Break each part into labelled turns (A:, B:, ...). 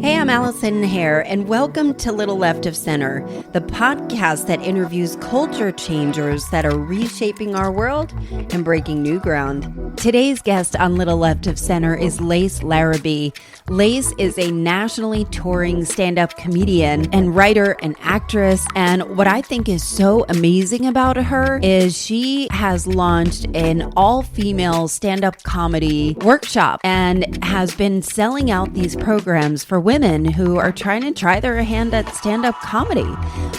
A: Hey, I'm Allison here, and welcome to Little Left of Center, the podcast that interviews culture changers that are reshaping our world and breaking new ground. Today's guest on Little Left of Center is Larrabee. Lace is a nationally touring stand-up comedian and writer and actress, and what I think is so amazing about her is she has launched an all-female stand-up comedy workshop and has been selling out these programs for women who are trying to try their hand at stand-up comedy.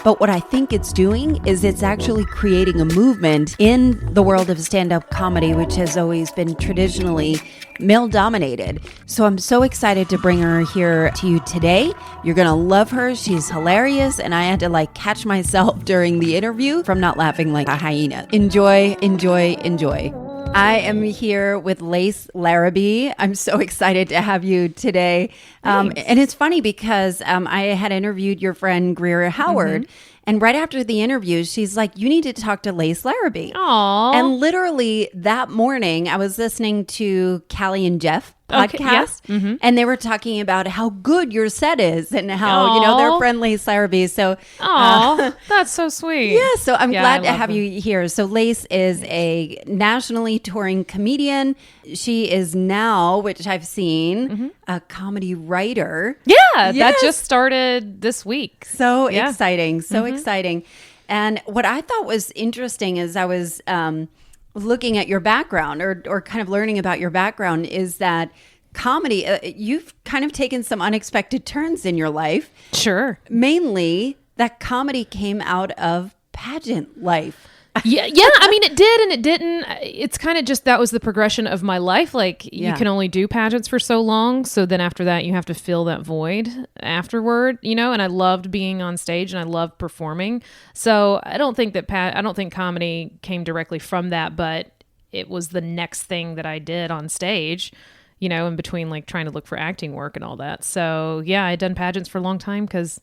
A: But what I think it's doing is it's actually creating a movement in the world of stand-up comedy, which has always been traditionally male-dominated. So I'm so excited to bring her here to you today. You're going to love her. She's hilarious, and I had to catch myself during the interview from not laughing like a hyena. Enjoy, enjoy, enjoy. I am here with Larrabee. I'm so excited to have you today. And it's funny because I had interviewed your friend Greer Howard, and right after the interview, she's like, you need to talk to Larrabee.
B: Aww.
A: And literally that morning, I was listening to Callie and Jeff podcast, and they were talking about how good your set is and how, they're friendly Larrabee. So,
B: that's so sweet.
A: Yeah, so I'm glad to have you here. So Lace is a nationally touring comedian. She is now, which I've seen, a comedy writer.
B: Yeah, that just started this week.
A: So exciting, exciting. And what I thought was interesting is I was looking at your background or kind of learning about your background is that comedy, you've kind of taken some unexpected turns in your life.
B: Sure.
A: Mainly that comedy came out of pageant life.
B: Yeah. I mean, it did and it didn't. It's kind of just that was the progression of my life. You can only do pageants for so long. So then after that, you have to fill that void afterward, and I loved being on stage and I loved performing. So I don't think comedy came directly from that, but it was the next thing that I did on stage, in between trying to look for acting work and all that. So yeah, I'd done pageants for a long time because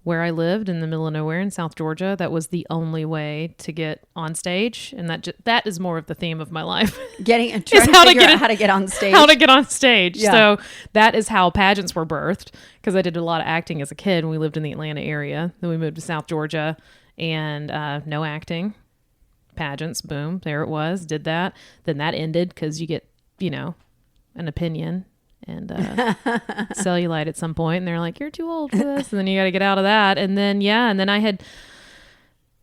B: where I lived in the middle of nowhere in South Georgia, that was the only way to get on stage. And that is more of the theme of my life.
A: How to get on stage.
B: How to get on stage.
A: Yeah.
B: So that is how pageants were birthed, because I did a lot of acting as a kid when we lived in the Atlanta area. Then we moved to South Georgia and no acting. Pageants, boom, there it was. Did that. Then that ended because you get, an opinion and cellulite at some point, and they're like, you're too old for this, and then you got to get out of that. And then I had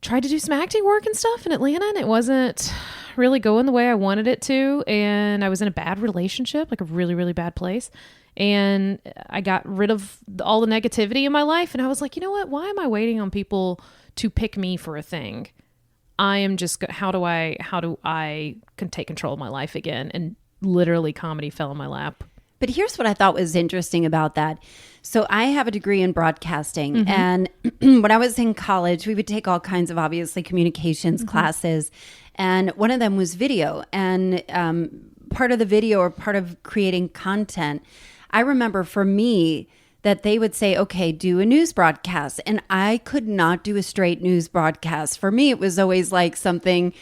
B: tried to do some acting work and stuff in Atlanta, and it wasn't really going the way I wanted it to, and I was in a bad relationship, a really, really bad place, and I got rid of all the negativity in my life, and I was like, you know what, why am I waiting on people to pick me for a thing? I am just, how do I can take control of my life again? And literally comedy fell in my lap.
A: But here's what I thought was interesting about that. So I have a degree in broadcasting. And when I was in college, we would take all kinds of, obviously, communications classes. And one of them was video. And part of the video or part of creating content, I remember for me that they would say, okay, do a news broadcast. And I could not do a straight news broadcast. For me, it was always something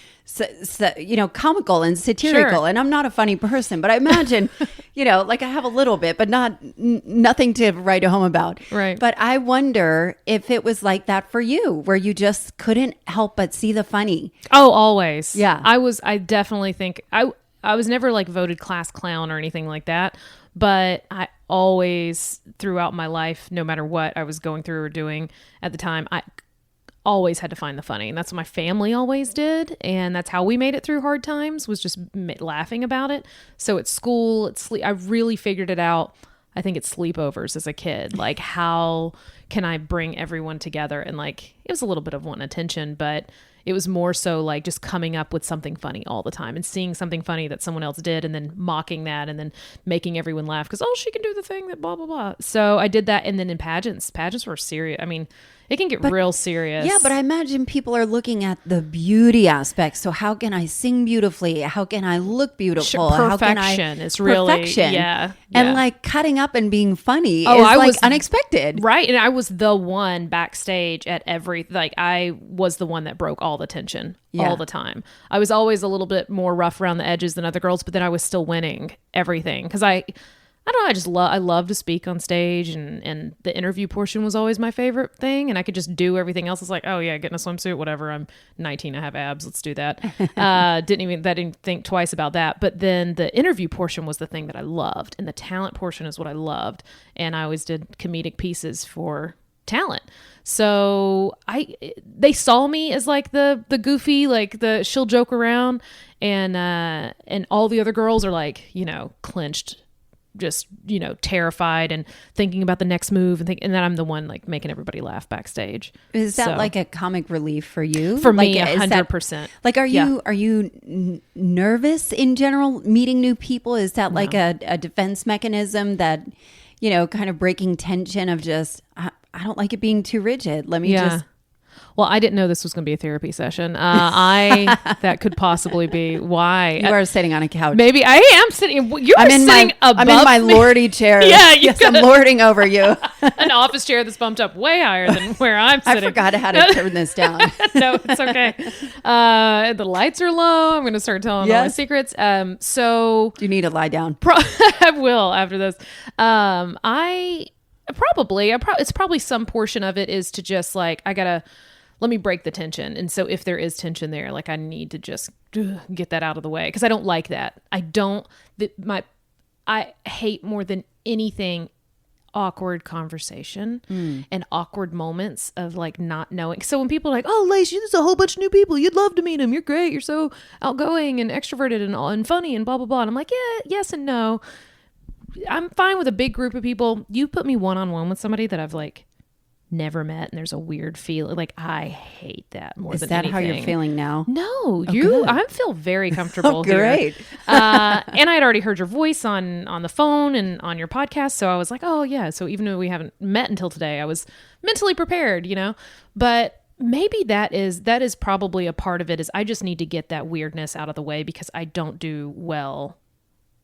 A: comical and satirical.
B: Sure.
A: And I'm not a funny person, but I imagine, I have a little bit, but nothing to write home about.
B: Right.
A: But I wonder if it was like that for you, where you just couldn't help but see the funny.
B: Oh, always.
A: Yeah.
B: I definitely think I was never voted class clown or anything like that, but I always, throughout my life, no matter what I was going through or doing at the time, I always had to find the funny. And that's what my family always did. And that's how we made it through hard times, was just laughing about it. So at school, at sleep, I really figured it out. I think it's sleepovers as a kid. How can I bring everyone together? And it was a little bit of wanting attention, but it was more so just coming up with something funny all the time and seeing something funny that someone else did and then mocking that and then making everyone laugh because, she can do the thing that blah, blah, blah. So I did that. And then in pageants were serious. I mean, it can get real serious.
A: Yeah, but I imagine people are looking at the beauty aspect. So how can I sing beautifully? How can I look beautiful?
B: Perfection is really,
A: perfection.
B: Yeah.
A: And cutting up and being funny is was unexpected.
B: Right. And I was the one backstage at I was the one that broke all the tension all the time. I was always a little bit more rough around the edges than other girls, but then I was still winning everything because I don't know. I love to speak on stage, and the interview portion was always my favorite thing. And I could just do everything else. It's like, oh yeah, get in a swimsuit, whatever. I'm 19, I have abs. Let's do that. Didn't think twice about that. But then the interview portion was the thing that I loved, and the talent portion is what I loved. And I always did comedic pieces for talent. So they saw me as like the goofy, like she'll joke around, and all the other girls are like, clenched, just, terrified and thinking about the next move, and then I'm the one like making everybody laugh backstage.
A: Is that like a comic relief for you?
B: For me, 100%.
A: Like, are you nervous in general meeting new people? Is that like a defense mechanism that, kind of breaking tension of just, I don't like it being too rigid. Let me just.
B: Well, I didn't know this was going to be a therapy session. That could possibly be why.
A: You are sitting on a couch.
B: Maybe I am sitting. You're sitting above
A: I'm in my lordy chair.
B: Yeah,
A: yes, I'm lording over you.
B: An office chair that's bumped up way higher than where I'm sitting.
A: I forgot how to turn this down.
B: No, it's okay. The lights are low. I'm going to start telling all my secrets. So
A: you need to lie down.
B: I will after this. It's probably some portion of it is to just like, let me break the tension. And so if there is tension there, like I need to just get that out of the way, because I don't like that. I hate more than anything awkward conversation and awkward moments of like not knowing. So when people are like, oh, Lace, there's a whole bunch of new people. You'd love to meet them. You're great. You're so outgoing and extroverted and funny and blah, blah, blah. And I'm like, yeah, yes and no. I'm fine with a big group of people. You put me one-on-one with somebody that I've like never met, and there's a weird feeling. Like, I hate that more than anything.
A: Is that how you're feeling now?
B: No, I feel very comfortable here.
A: Great.
B: And I had already heard your voice on the phone and on your podcast, so I was like, oh yeah. So even though we haven't met until today, I was mentally prepared, But maybe that is probably a part of it. Is I just need to get that weirdness out of the way, because I don't do well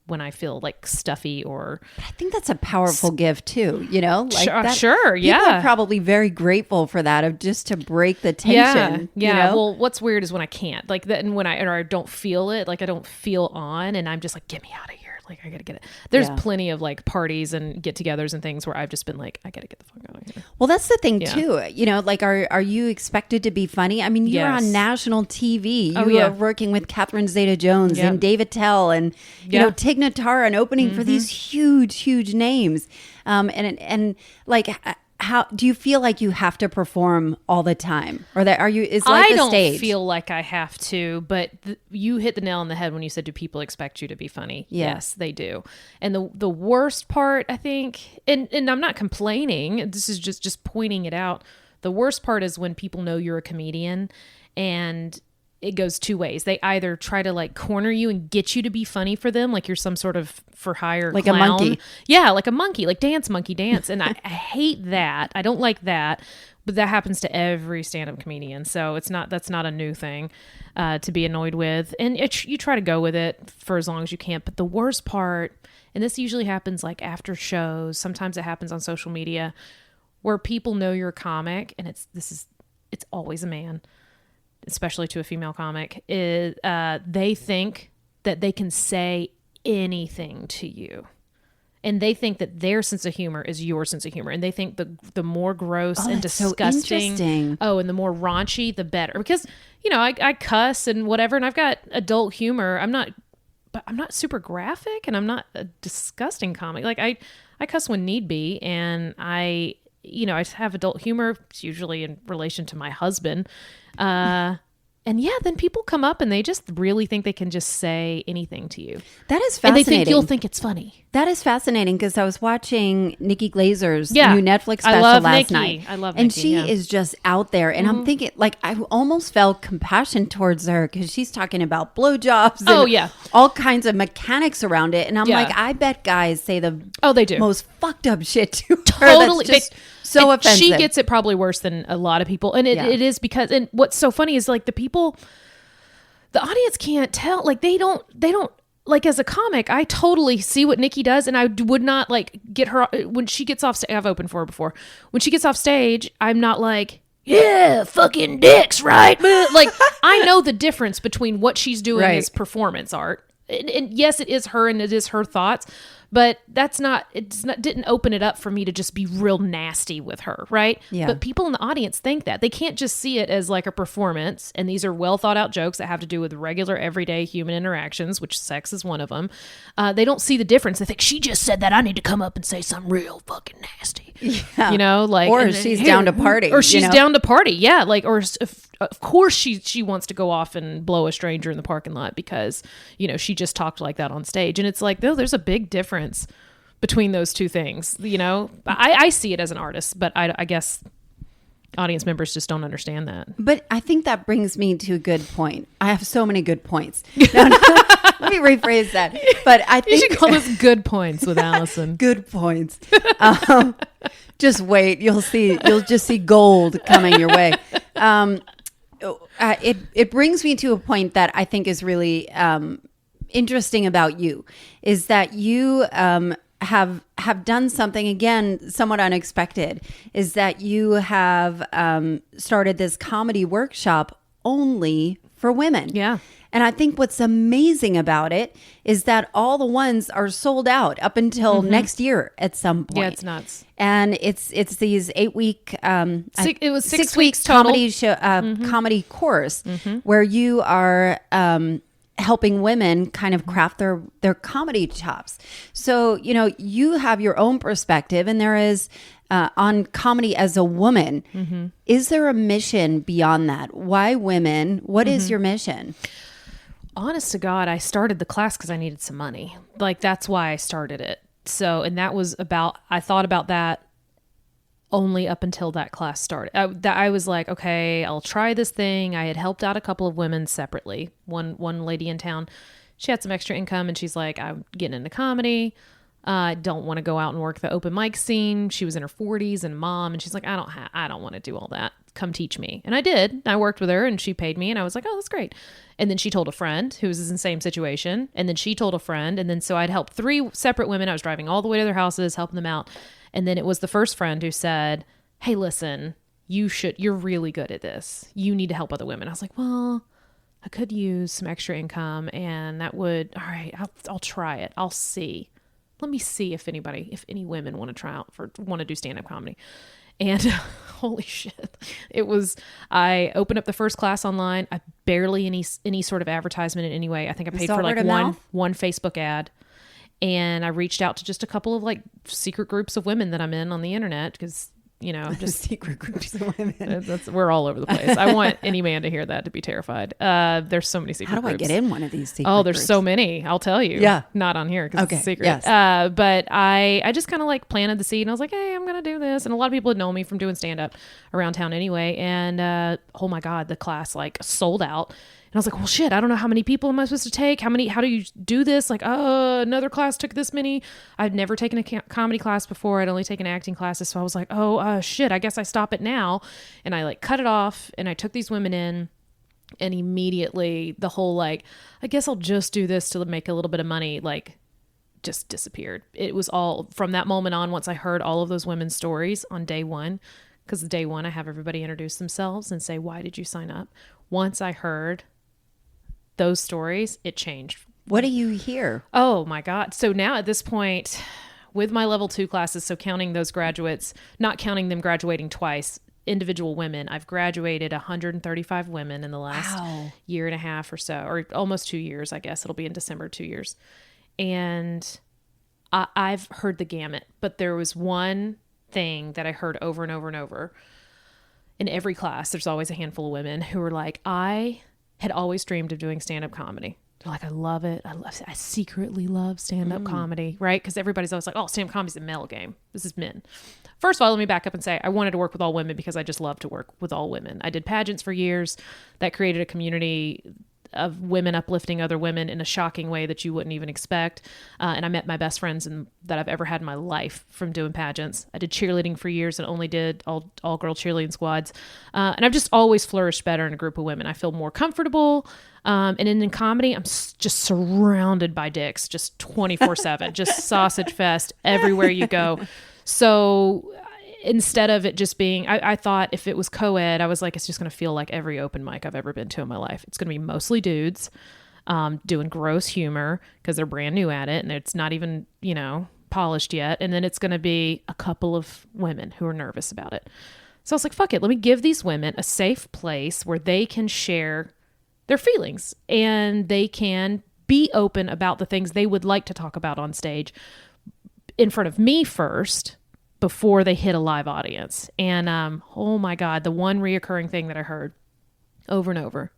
B: when I feel like stuffy or.
A: But I think that's a powerful gift too, like
B: sure. Yeah.
A: People are probably very grateful for that, of just to break the tension.
B: Yeah. Well, what's weird is when I can't, like that, and when I don't feel it, like I don't feel on, and I'm just like, get me out of here. Like, I gotta get it. There's plenty of like parties and get-togethers and things where I've just been like, I gotta get the fuck out of here.
A: Well, that's the thing too. Like, are you expected to be funny? I mean, you're on national TV. You are working with Catherine Zeta-Jones and David Tell and Tig Notaro, and opening for these huge names. And like, how do you feel like you have to perform all the time, or that is like
B: I
A: the
B: don't
A: stage?
B: Feel like I have to, but you hit the nail on the head when you said, do people expect you to be funny? Yes, they do. And the worst part, I think, and I'm not complaining, this is just pointing it out. The worst part is when people know you're a comedian, and it goes two ways. They either try to like corner you and get you to be funny for them, like you're some sort of for hire
A: like
B: clown.
A: A monkey.
B: Yeah, like a monkey, like monkey dance. And I hate that. I don't like that. But that happens to every stand-up comedian. So that's not a new thing to be annoyed with. And you try to go with it for as long as you can. But the worst part, and this usually happens like after shows, sometimes it happens on social media, where people know you're a comic, and it's always a man, especially to a female comic, is they think that they can say anything to you. And they think that their sense of humor is your sense of humor. And they think the more gross and disgusting, and the more raunchy, the better. Because, I cuss and whatever, and I've got adult humor. I'm not super graphic, and I'm not a disgusting comic. Like, I cuss when need be, and I have adult humor. It's usually in relation to my husband. And then people come up and they just really think they can just say anything to you.
A: That is fascinating.
B: And they think you'll think it's funny.
A: That is fascinating, because I was watching Nikki Glazer's new Netflix special last night.
B: I love
A: and
B: Nikki.
A: She is just out there. And I'm thinking, like, I almost felt compassion towards her, because she's talking about blowjobs and all kinds of mechanics around it. And I'm like, I bet guys say they do most fucked up shit to her.
B: Totally.
A: That's just so offensive.
B: She gets it probably worse than a lot of people. And it is because, and what's so funny is like the audience can't tell, like they don't, like, as a comic, I totally see what Nikki does, and I would not like get her when she gets off stage. I've opened for her before. When she gets off stage, I'm not like, yeah, fucking dicks, right? Like, I know the difference between what she's doing as performance art. And yes, it is her and it is her thoughts, But didn't open it up for me to just be real nasty with her, right?
A: Yeah.
B: But people in the audience think that. They can't just see it as like a performance, and these are well thought out jokes that have to do with regular everyday human interactions, which sex is one of them. They don't see the difference. They think, she just said that, I need to come up and say something real fucking nasty.
A: Yeah.
B: You know, like,
A: or she's down to party.
B: Or she's down to party. Yeah. Like, or of course she wants to go off and blow a stranger in the parking lot because, you know, she just talked like that on stage. And it's like, no, there's a big difference between those two things. You know, I see it as an artist, but I guess audience members just don't understand that.
A: But I think that brings me to a good point. I have so many good points. No, let me rephrase that. But I think
B: you should call this Good Points with Allison.
A: Good points. Just wait. You'll just see gold coming your way. It brings me to a point that I think is really interesting about you, is that you have done something, again, somewhat unexpected, is that you have started this comedy workshop only for women.
B: Yeah.
A: And I think what's amazing about it is that all the ones are sold out up until next year at some point.
B: Yeah, it's nuts.
A: And it's these 8-week,
B: it was 6
A: week
B: weeks total.
A: comedy show, comedy course where you are helping women kind of craft their comedy chops. So, you know, you have your own perspective, and there is on comedy as a woman. Is there a mission beyond that? Why women? What is your mission?
B: Honest to God, I started the class because I needed some money. Like, that's why I started it. So, and that was I thought about that only up until that class started. I was like, okay, I'll try this thing. I had helped out a couple of women separately. One lady in town, she had some extra income, and she's like, I'm getting into comedy. I don't want to go out and work the open mic scene. She was in her 40s and mom, and she's like, I don't want to do all that. Come teach me. And I did. I worked with her, and she paid me, and I was like, oh, that's great. And then she told a friend who was in the same situation, and then she told a friend, and then so I'd helped 3 separate women. I was driving all the way to their houses, helping them out. And then it was the first friend who said, hey, listen, you're really good at this. You need to help other women. I was like, well, I could use some extra income, and that would, all right, I'll try it. I'll see. Let me see if any women want to do stand-up comedy. And holy shit, I opened up the first class online. I barely any sort of advertisement in any way. I think I paid for like one Facebook ad. And I reached out to just a couple of like secret groups of women that I'm in on the internet because, you know, just
A: secret groups of women.
B: We're all over the place. I want any man to hear that to be terrified. There's so many secret groups.
A: How do I get in one of these secret
B: Oh, there's
A: groups?
B: so many. I'll tell you.
A: Yeah.
B: Not on here because it's a secret.
A: Yes.
B: But I just kind of like planted the seed, and I was like, hey, I'm going to do this. And a lot of people had known me from doing stand-up around town anyway. And oh my God, the class like sold out. And I was like, well, shit, I don't know how many people am I supposed to take? How do you do this? Like, another class took this many. I'd never taken a comedy class before. I'd only taken acting classes. So I was like, shit, I guess I stop it now. And I like cut it off, and I took these women in, and immediately the whole, like, I guess I'll just do this to make a little bit of money, like, just disappeared. It was all from that moment on. Once I heard all of those women's stories on day one, because day one, I have everybody introduce themselves and say, why did you sign up? Once I heard those stories, it changed.
A: What do you hear?
B: Oh my God. So now at this point with my level 2 classes, so counting those graduates, not counting them graduating twice, individual women, I've graduated 135 women in the last year and a half or so, or almost 2 years, I guess. It'll be in December, 2 years. And I've heard the gamut, but there was one thing that I heard over and over and over. In every class, there's always a handful of women who were like, I had always dreamed of doing stand-up comedy. They're like, I love it. I secretly love stand-up comedy, right? Because everybody's always like, oh, stand-up comedy's a male game. This is men. First of all, let me back up and say I wanted to work with all women because I just love to work with all women. I did pageants for years. That created a community of women uplifting other women in a shocking way that you wouldn't even expect. And I met my best friends that I've ever had in my life from doing pageants. I did cheerleading for years and only did all girl cheerleading squads. And I've just always flourished better in a group of women. I feel more comfortable. And in comedy, I'm just surrounded by dicks, just 24/7, just sausage fest everywhere you go. So instead of it just being, I thought if it was co-ed, I was like, it's just going to feel like every open mic I've ever been to in my life. It's going to be mostly dudes. doing gross humor because they're brand new at it and it's not even, polished yet. And then it's going to be a couple of women who are nervous about it. So I was like, fuck it. Let me give these women a safe place where they can share their feelings and they can be open about the things they would like to talk about on stage in front of me first before they hit a live audience. And oh my God, the one reoccurring thing that I heard over and over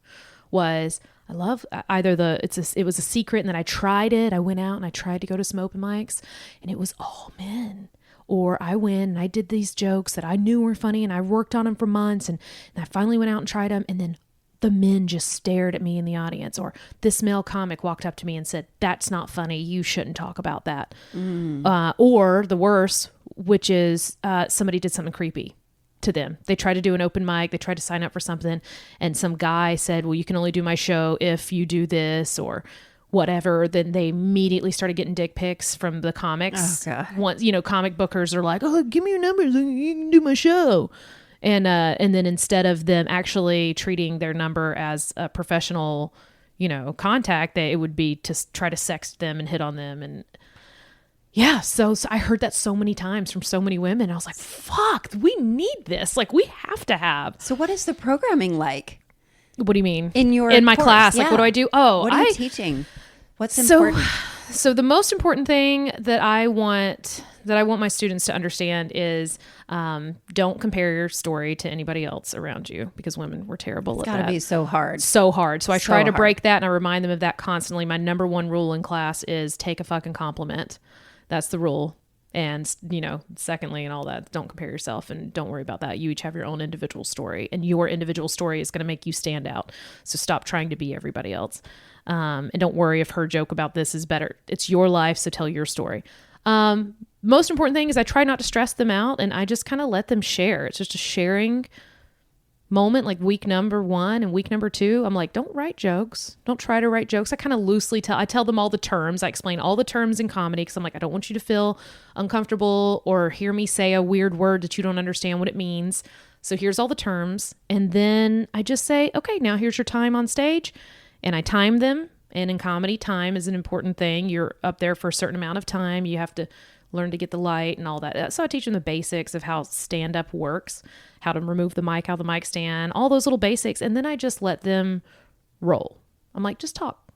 B: was, I love either it was a secret and then I tried it. I went out and I tried to go to some open mics and it was all men. Or I went and I did these jokes that I knew were funny and I worked on them for months and I finally went out and tried them and then the men just stared at me in the audience. Or this male comic walked up to me and said, "That's not funny. You shouldn't talk about that." Or the worst, which is somebody did something creepy to them. They tried to do an open mic. They tried to sign up for something. And some guy said, "Well, you can only do my show if you do this," or whatever. Then they immediately started getting dick pics from the comics.
A: Oh, God.
B: Once, comic bookers are like, "Oh, give me your number so you can do my show." And then instead of them actually treating their number as a professional, contact, it would be to try to sext them and hit on them. And yeah, so I heard that so many times from so many women. I was like, fuck, we need this. Like, we have to have.
A: So what is the programming like?
B: What do you mean?
A: In
B: my
A: course,
B: class?
A: yeah.
B: Like, what do I do? Oh,
A: what are you teaching? What's important?
B: So the most important thing that I want my students to understand is don't compare your story to anybody else around you, because women, we're terrible at that.
A: It's got to be so hard.
B: So hard. So I try to break that and I remind them of that constantly. My number one rule in class is take a fucking compliment. That's the rule. And, secondly and all that, don't compare yourself and don't worry about that. You each have your own individual story and your individual story is going to make you stand out. So stop trying to be everybody else. And don't worry if her joke about this is better. It's your life, so tell your story. Most important thing is I try not to stress them out and I just kind of let them share. It's just a sharing moment, like week number 1 and week number 2. I'm like, don't write jokes. Don't try to write jokes. I kind of loosely tell them all the terms. I explain all the terms in comedy because I'm like, I don't want you to feel uncomfortable or hear me say a weird word that you don't understand what it means. So here's all the terms. And then I just say, okay, now here's your time on stage. And I time them. And in comedy, time is an important thing. You're up there for a certain amount of time. You have to learn to get the light and all that. So I teach them the basics of how stand-up works, how to remove the mic, how the mic stand, all those little basics. And then I just let them roll. I'm like, just talk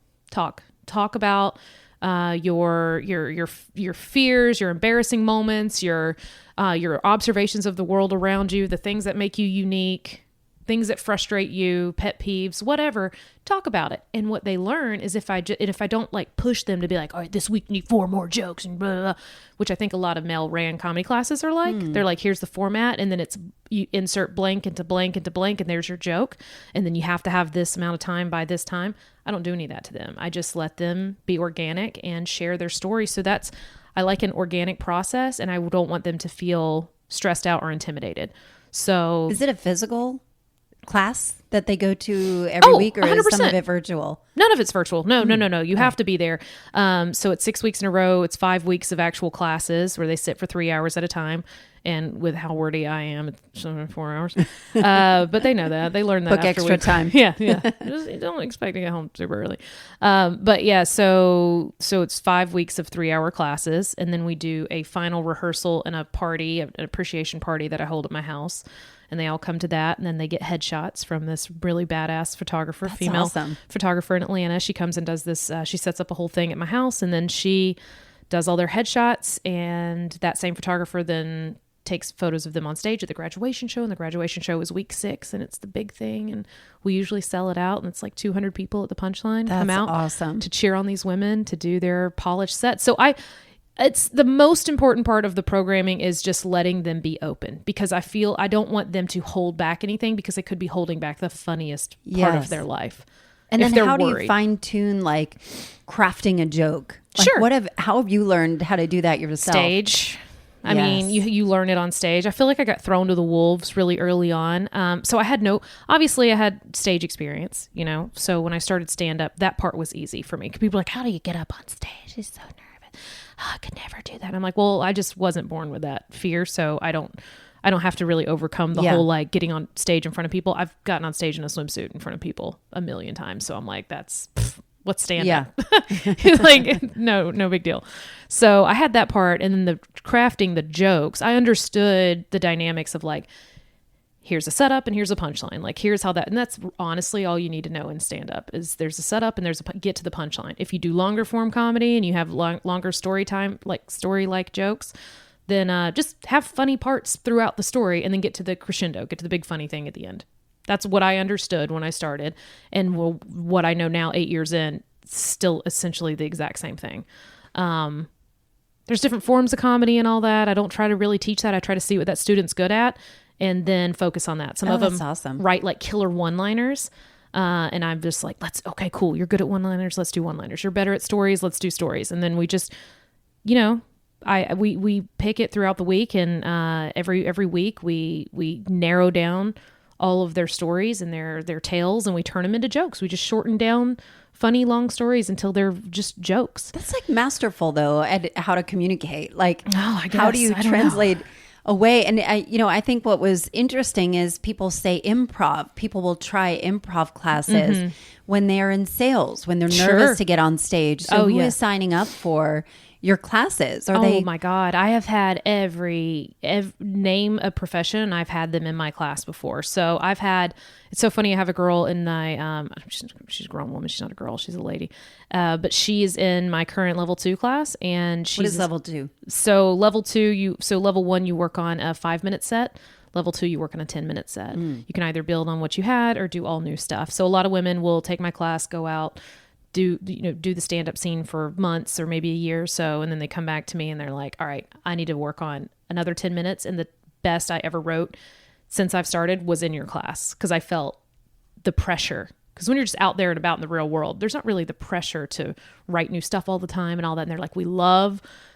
B: about your fears, your embarrassing moments, your observations of the world around you, the things that make you unique, things that frustrate you, pet peeves, whatever. Talk about it. And what they learn is if I don't like push them to be like, all right, this week you need 4 more jokes and blah, blah, blah, which I think a lot of male ran comedy classes are like. They're like, here's the format, and then it's you insert blank into blank into blank, and there's your joke, and then you have to have this amount of time by this time. I don't do any of that to them. I just let them be organic and share their story. So I like an organic process, and I don't want them to feel stressed out or intimidated. So
A: is it a physical class that they go to every week, or 100%. Is some of it virtual?
B: None of it's virtual. No. You have to be there. So it's 6 weeks in a row. It's 5 weeks of actual classes where they sit for 3 hours at a time. And with how wordy I am, it's 4 hours. But they know that. They learn that
A: book
B: after
A: extra time.
B: Yeah. Just don't expect to get home super early. But yeah, so it's 5 weeks of 3-hour classes. And then we do a final rehearsal and a party, an appreciation party that I hold at my house. And they all come to that, and then they get headshots from this really badass photographer,
A: That's
B: female
A: awesome.
B: photographer in Atlanta. She comes and does this. She sets up a whole thing at my house, and then she does all their headshots. And that same photographer then takes photos of them on stage at the graduation show. And the graduation show is week 6, and it's the big thing. And we usually sell it out, and it's like 200 people at the Punchline come out
A: awesome.
B: To cheer on these women to do their polished set. So it's the most important part of the programming is just letting them be open, because I don't want them to hold back anything, because they could be holding back the funniest part of their life.
A: And then how do you fine tune like crafting a joke? Like,
B: sure.
A: How have you learned how to do that yourself?
B: Stage. I mean, you learn it on stage. I feel like I got thrown to the wolves really early on. So I had stage experience, so when I started stand up, that part was easy for me. People are like, how do you get up on stage? It's so nervous. I could never do that. I'm like, well, I just wasn't born with that fear. So I don't have to really overcome the whole, like, getting on stage in front of people. I've gotten on stage in a swimsuit in front of people a million times. So I'm like, that's What's stand up? Like, no big deal. So I had that part. And then the crafting the jokes, I understood the dynamics of like, here's a setup and here's a punchline. Like, here's how that, and that's honestly all you need to know in stand up is there's a setup and there's a get to the punchline. If you do longer form comedy and you have longer story time, like story like jokes, then just have funny parts throughout the story and then get to the crescendo, get to the big funny thing at the end. That's what I understood when I started. And what I know now, 8 years in, still essentially the exact same thing. There's different forms of comedy and all that. I don't try to really teach that. I try to see what that student's good at and then focus on that. Some of them
A: awesome. Write
B: like killer one-liners. And I'm just like, okay, cool. You're good at one-liners. Let's do one-liners. You're better at stories. Let's do stories. And then we just, we pick it throughout the week, and every week we narrow down all of their stories and their tales, and we turn them into jokes. We just shorten down funny long stories until they're just jokes.
A: That's like masterful though at how to communicate. Like,
B: I guess.
A: How do you translate away? And I think what was interesting is people say improv. People will try improv classes when they're in sales, when they're nervous to get on stage. So who is signing up for your classes?
B: Oh my God. I have had every name a profession. I've had them in my class before. So it's so funny. I have a girl in my, she's a grown woman. She's not a girl. She's a lady. But she's in my current level 2 class, and she's.
A: What is level 2?
B: So level 2, level 1, you work on a 5-minute set. Level 2, you work on a 10-minute set. You can either build on what you had or do all new stuff. So a lot of women will take my class, go out, do the stand-up scene for months or maybe a year or so, and then they come back to me and they're like, all right, I need to work on another 10 minutes, and the best I ever wrote since I've started was in your class, because I felt the pressure. Because when you're just out there and about in the real world, there's not really the pressure to write new stuff all the time and all that. And they're like,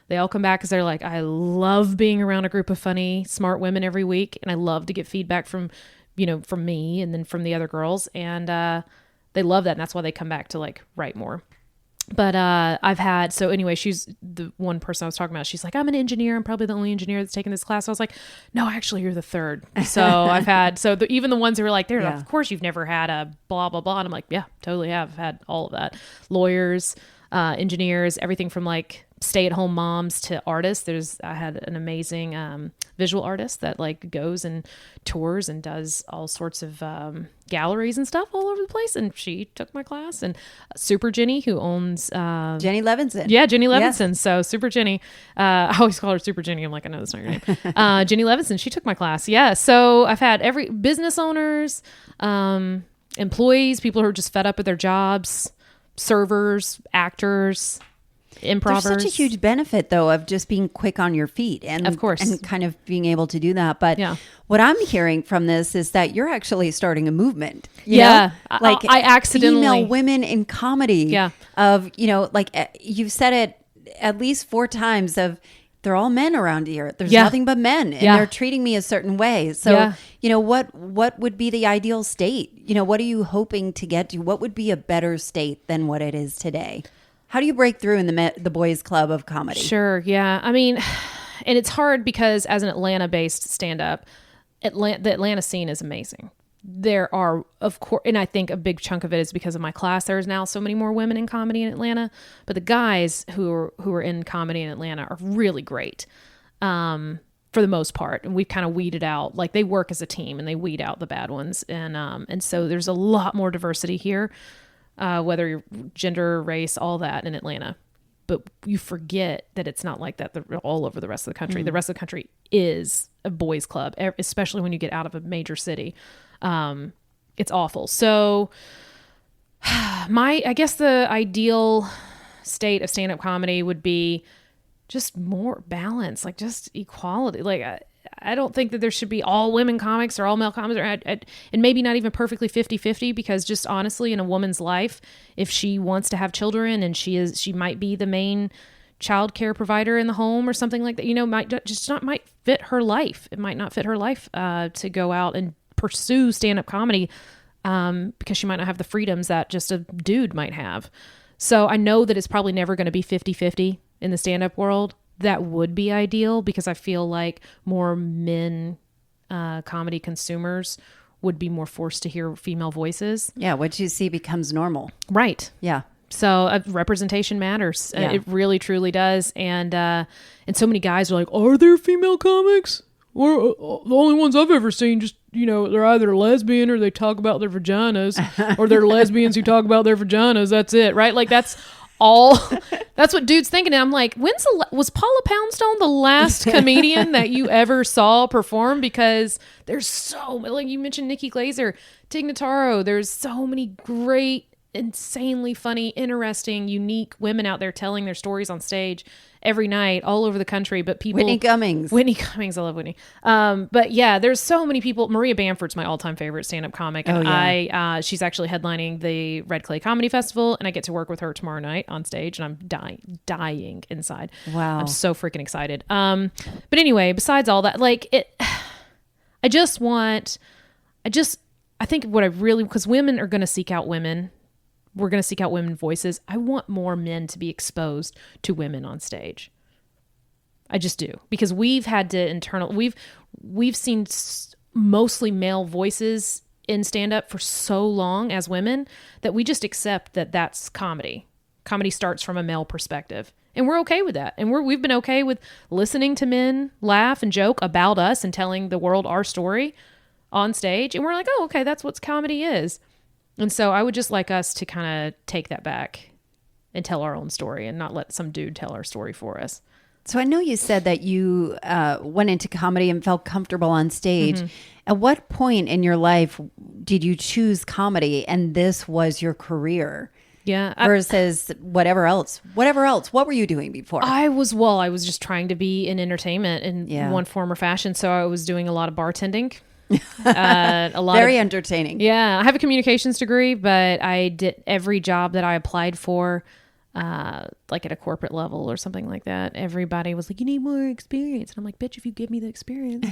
B: they all come back because they're like, I love being around a group of funny, smart women every week, and I love to get feedback from me and then from the other girls, and they love that, and that's why they come back to like write more. But she's the one person I was talking about. She's like, I'm an engineer. I'm probably the only engineer that's taken this class. I was like, no, actually, you're the third. So even the ones who were like, of course you've never had a blah, blah, blah. And I'm like, yeah, totally have. I've had all of that. Lawyers, engineers, everything from like stay-at-home moms to artists. I had an amazing visual artist that like goes and tours and does all sorts of galleries and stuff all over the place, and she took my class. And Super Jenny, who owns
A: Jenny Levinson.
B: Yeah, Jenny Levinson. Yes. So Super Jenny, I always call her Super Jenny. I'm like, I know that's not your name. Jenny Levinson, she took my class. Yeah. So I've had every business owners, employees, people who are just fed up with their jobs, servers, actors, improvers.
A: There's such a huge benefit though of just being quick on your feet, and
B: of course,
A: and kind of being able to do that. But what I'm hearing from this is that you're actually starting a movement. You know? Like
B: I accidentally
A: female women in comedy. Yeah. Of like you've said it at least 4 times of they're all men around here. There's nothing but men, and they're treating me a certain way. So what would be the ideal state? What are you hoping to get to? What would be a better state than what it is today? How do you break through in the boys' club of comedy?
B: Sure, yeah. I mean, and it's hard because as an Atlanta-based stand-up, the Atlanta scene is amazing. There are, of course, and I think a big chunk of it is because of my class. There's now so many more women in comedy in Atlanta, but the guys who are in comedy in Atlanta are really great for the most part. And we've kind of weeded out, like they work as a team and they weed out the bad ones. And so there's a lot more diversity here. Whether you're gender, race, all that in Atlanta. But you forget that it's not like that all over the rest of the country. The rest of the country is a boys' club, especially when you get out of a major city. It's awful. So I guess the ideal state of stand-up comedy would be just more balance, like just equality. Like I don't think that there should be all women comics or all male comics, and maybe not even perfectly 50-50, because just honestly, in a woman's life, if she wants to have children and she might be the main child care provider in the home or something like that, might fit her life. It might not fit her life to go out and pursue stand-up comedy because she might not have the freedoms that just a dude might have. So I know that it's probably never going to be 50-50 in the stand-up world. That would be ideal, because I feel like more men comedy consumers would be more forced to hear female voices.
A: Yeah, what you see becomes normal.
B: Right.
A: Yeah.
B: So representation matters. It really, truly does. And so many guys are like, are there female comics? Or the only ones I've ever seen, just, they're either lesbian or they talk about their vaginas, or they're lesbians who talk about their vaginas. That's it, right? Like, that's all. That's what dudes thinking. And I'm like, was Paula Poundstone the last comedian that you ever saw perform? Because there's like you mentioned, Nikki Glaser, Tig Notaro. There's so many great, insanely funny, interesting, unique women out there telling their stories on stage every night all over the country. But people, Whitney Cummings, I love Whitney. But yeah, there's so many people. Maria Bamford's my all-time favorite stand-up comic, and she's actually headlining the Red Clay Comedy Festival, and I get to work with her tomorrow night on stage, and I'm dying inside.
A: Wow,
B: I'm so freaking excited. But anyway, besides all that, like I think what I really, because women are going to seek out women. We're going to seek out women voices. I want more men to be exposed to women on stage. I just do, because we've had to we've seen mostly male voices in stand-up for so long as women that we just accept that that's comedy. Comedy starts from a male perspective, and we're okay with that. And we've been okay with listening to men laugh and joke about us and telling the world our story on stage. And we're like, oh, okay, that's what comedy is. And so I would just like us to kind of take that back and tell our own story and not let some dude tell our story for us.
A: So I know you said that you went into comedy and felt comfortable on stage. Mm-hmm. At what point in your life did you choose comedy and this was your career?
B: Yeah.
A: Versus whatever else. What were you doing before?
B: I was just trying to be in entertainment in one form or fashion. So I was doing a lot of bartending.
A: Very entertaining.
B: Yeah. I have a communications degree, but I did every job that I applied for, like at a corporate level or something like that. Everybody was like, you need more experience. And I'm like, bitch, if you give me the experience,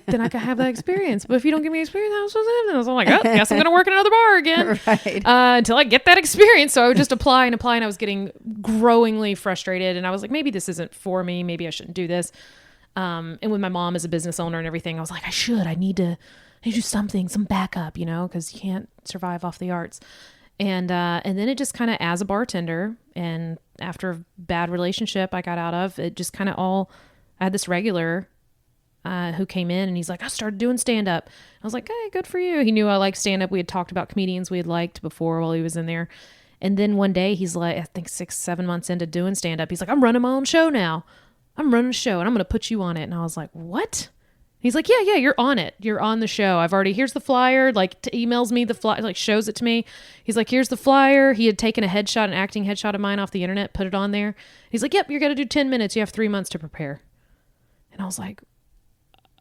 B: then I can have that experience. But if you don't give me experience, I'm supposed to have this. I'm like, oh, guess I'm going to work in another bar again.
A: Right.
B: Until I get that experience. So I would just apply. And I was getting growingly frustrated. And I was like, maybe this isn't for me. Maybe I shouldn't do this. And with my mom as a business owner and everything, I was like, I need to do something, some backup, because you can't survive off the arts. And then it just kind of, as a bartender, and after a bad relationship I got out of, it just kind of I had this regular who came in and he's like, I started doing stand-up. I was like, hey, good for you. He knew I liked stand-up. We had talked about comedians we had liked before while he was in there. And then one day he's like, I think 6-7 months into doing stand-up, he's like, I'm running my own show now. I'm running a show and I'm going to put you on it. And I was like, what? He's like, yeah, you're on it. You're on the show. Here's the flyer, like emails me the flyer, like shows it to me. He's like, here's the flyer. He had taken an acting headshot of mine off the internet, put it on there. He's like, yep, you're going to do 10 minutes. You have 3 months to prepare. And I was like,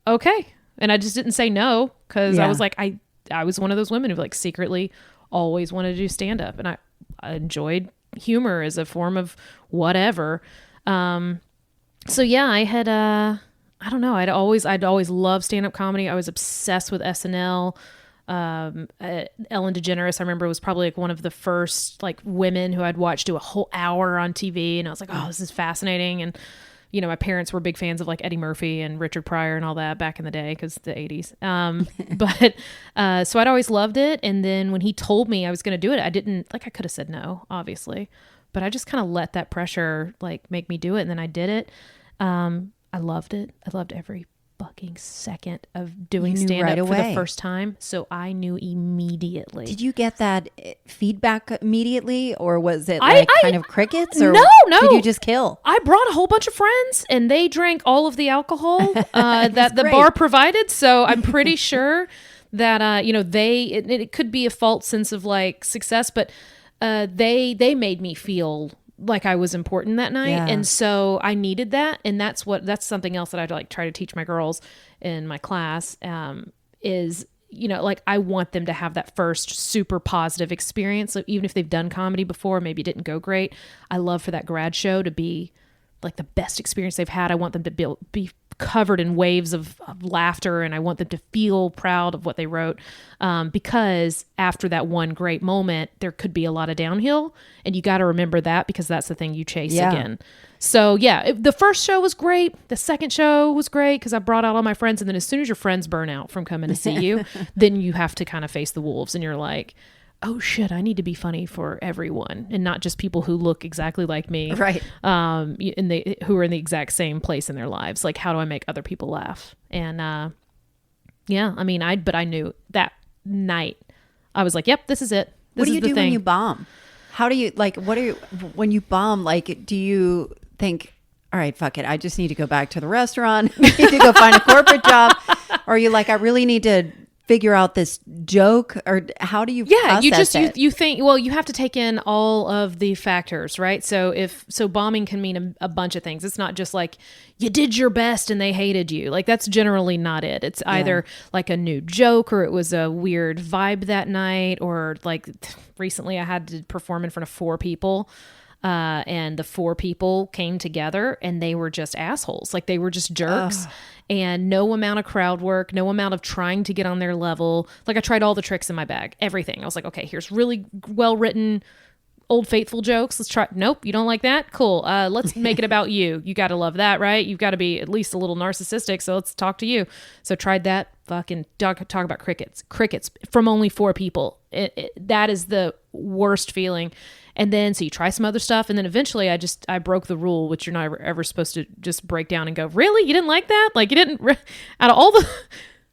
B: okay. And I just didn't say no, because I was like, I was one of those women who like secretly always wanted to do stand up. And I enjoyed humor as a form of whatever. So yeah, I had, I don't know. I'd always loved stand-up comedy. I was obsessed with SNL. Ellen DeGeneres, I remember, was probably like one of the first like women who I'd watched do a whole hour on TV. And I was like, oh, this is fascinating. And, my parents were big fans of like Eddie Murphy and Richard Pryor and all that back in the day, because the 80s. So I'd always loved it. And then when he told me I was going to do it, I could have said no, obviously. But I just kind of let that pressure like make me do it. And then I did it. I loved it. I loved every fucking second of doing stand-up for the first time. So I knew immediately.
A: Did you get that feedback immediately, or was it kind of crickets? Or
B: no.
A: Did you just kill?
B: I brought a whole bunch of friends and they drank all of the alcohol that the bar provided. So I'm pretty sure that, it could be a false sense of like success, but they made me feel like I was important that night. Yeah. And so I needed that. And that's something else that I'd like try to teach my girls in my class, is, like I want them to have that first super positive experience. So even if they've done comedy before, maybe it didn't go great, I love for that grad show to be like the best experience they've had. I want them to be covered in waves of laughter, and I want them to feel proud of what they wrote, because after that one great moment there could be a lot of downhill, and you got to remember that, because that's the thing you chase again. So the first show was great. The second show was great because I brought out all my friends, and then as soon as your friends burn out from coming to see you, then you have to kind of face the wolves, and you're like, oh shit, I need to be funny for everyone and not just people who look exactly like me.
A: Right.
B: Who are in the exact same place in their lives. Like, how do I make other people laugh? And, yeah, I mean, I knew that night I was like, yep, this is it.
A: What do you do when you bomb? How do you, like, when you bomb, like, do you think, all right, fuck it, I just need to go back to the restaurant, I need to go find a corporate job? Or are you like, I really need to figure out this joke? Or how do you process it?
B: You think, well, you have to take in all of the factors, right? So bombing can mean a bunch of things. It's not just like you did your best and they hated you. Like, that's generally not it. It's either like a new joke, or it was a weird vibe that night, or like recently I had to perform in front of 4 people. And the 4 people came together and they were just assholes. Like, they were just jerks. And no amount of crowd work, no amount of trying to get on their level. Like, I tried all the tricks in my bag, everything. I was like, okay, here's really well written Old Faithful jokes. Let's try. Nope, you don't like that? Cool. Let's make it about you. You got to love that, right? You've got to be at least a little narcissistic. So let's talk to you. So tried that. Fucking talk about crickets from only 4 people. That is the worst feeling. And then, so you try some other stuff. And then eventually I broke the rule, which you're not ever supposed to just break down and go, really? You didn't like that? Like, you didn't, out of all the,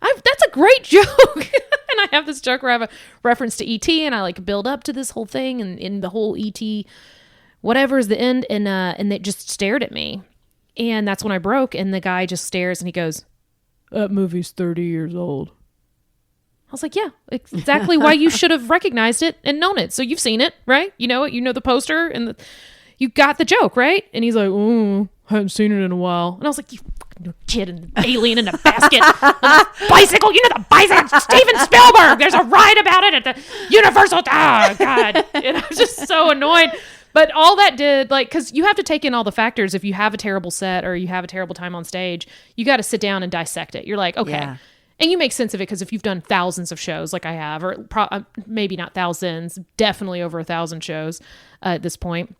B: that's a great joke. And I have this joke where I have a reference to E.T. and I like build up to this whole thing, and in the whole E.T. whatever is the end. And it just stared at me. And that's when I broke. And the guy just stares and he goes, that movie's 30 years old. I was like, yeah, exactly why you should have recognized it and known it. So you've seen it, right? You know it. You know the poster and you got the joke, right? And he's like, oh, I haven't seen it in a while. And I was like, you fucking kid, an alien in a basket, bicycle. You know the bicycle, Steven Spielberg. There's a ride about it at the Universal. Oh, God. And I was just so annoyed. But all that did, like, because you have to take in all the factors. If you have a terrible set or you have a terrible time on stage, you got to sit down and dissect it. You're like, okay. Yeah. And you make sense of it because if you've done thousands of shows like I have, or maybe not thousands, definitely over 1,000 shows at this point.